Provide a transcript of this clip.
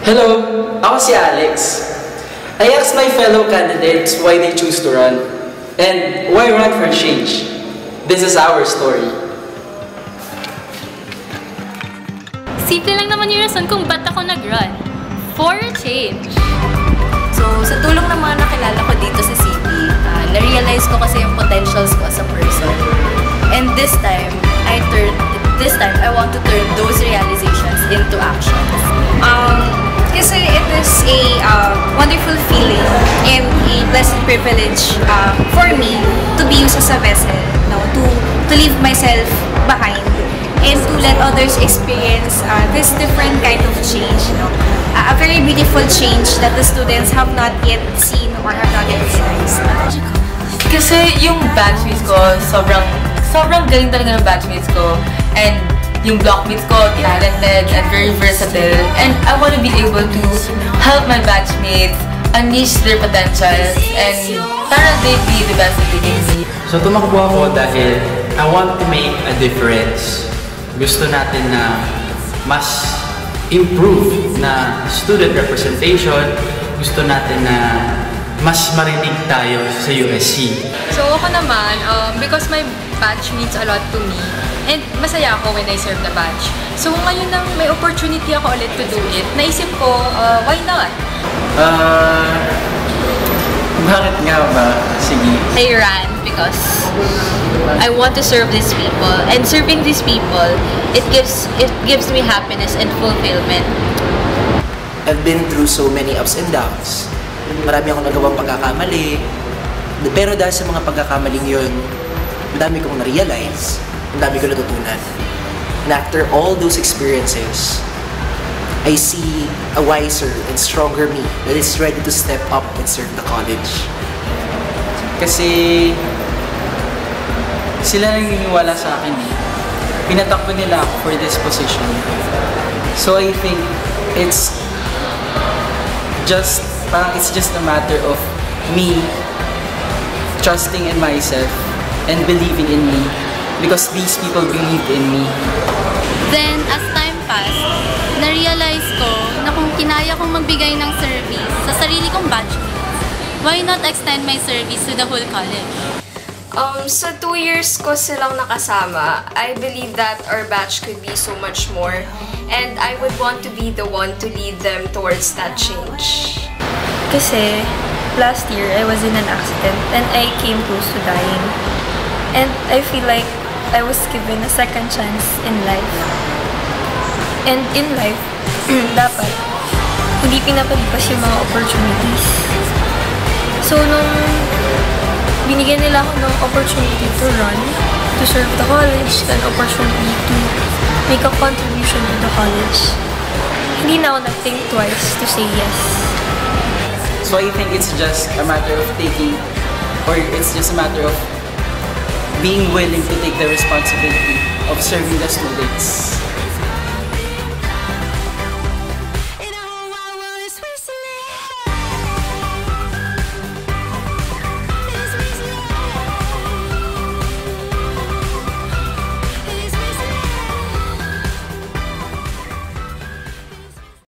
Hello, ako si Alex. I asked my fellow candidates why they choose to run and why run for change. This is our story. Simple lang naman yung rason kung ba't ako nag-run. For change. So, sa tulong ng mga nakilala ko dito sa city, na-realize ko kasi yung potentials ko as a person. And this time, I want to turn those realizations into actions. Kasi it is a wonderful feeling and a blessed privilege for me to be used as a vessel, to leave myself behind and to let others experience this different kind of change. A very beautiful change that the students have not yet seen or have not yet realized. Kasi yung batchmates ko, sobrang galing talaga ng batchmates ko. And yung blockmates ko, talented and very versatile. And I want to be able to help my batchmates unleash their potentials and para they be the best that they can be. So tumakbo ako dahil I want to make a difference. Gusto natin na mas improve na student representation. Gusto natin na mas marinig tayo sa USC. So ako naman, because my batch means a lot to me, and masaya ako when I serve the batch. So ngayon nang may opportunity ako ulit to do it, naisip ko, why not? Bakit nga ba? Sige. I ran because I want to serve these people, and serving these people, it gives me happiness and fulfillment. I've been through so many ups and downs. Marami akong nagawang pagkakamali. Pero dahil sa mga pagkakamaling yun, ang dami kong na-realize, ang dami ko natutunan. And after all those experiences, I see a wiser and stronger me that is ready to step up and serve the college. Kasi sila naniniwala sa akin eh. Pinatakbo nila ako for this position. So I think it's just a matter of me trusting in myself and believing in me because these people believed in me. Then, as time passed, na-realize ko na kung kinaya kong magbigay ng service sa sarili kong batchmates, why not extend my service to the whole college? Sa 2 years ko silang nakasama, I believe that our batch could be so much more, and I would want to be the one to lead them towards that change. Kasi last year I was in an accident and I came close to dying. And I feel like I was given a second chance in life. And in life, dapat hindi pinapalipas yung mga opportunities. So nung binigyan nila ako ng opportunity to run, to serve the college, an opportunity to make a contribution to the college, hindi na ako nag-think twice to say yes. So I think it's just a matter of being willing to take the responsibility of serving the students.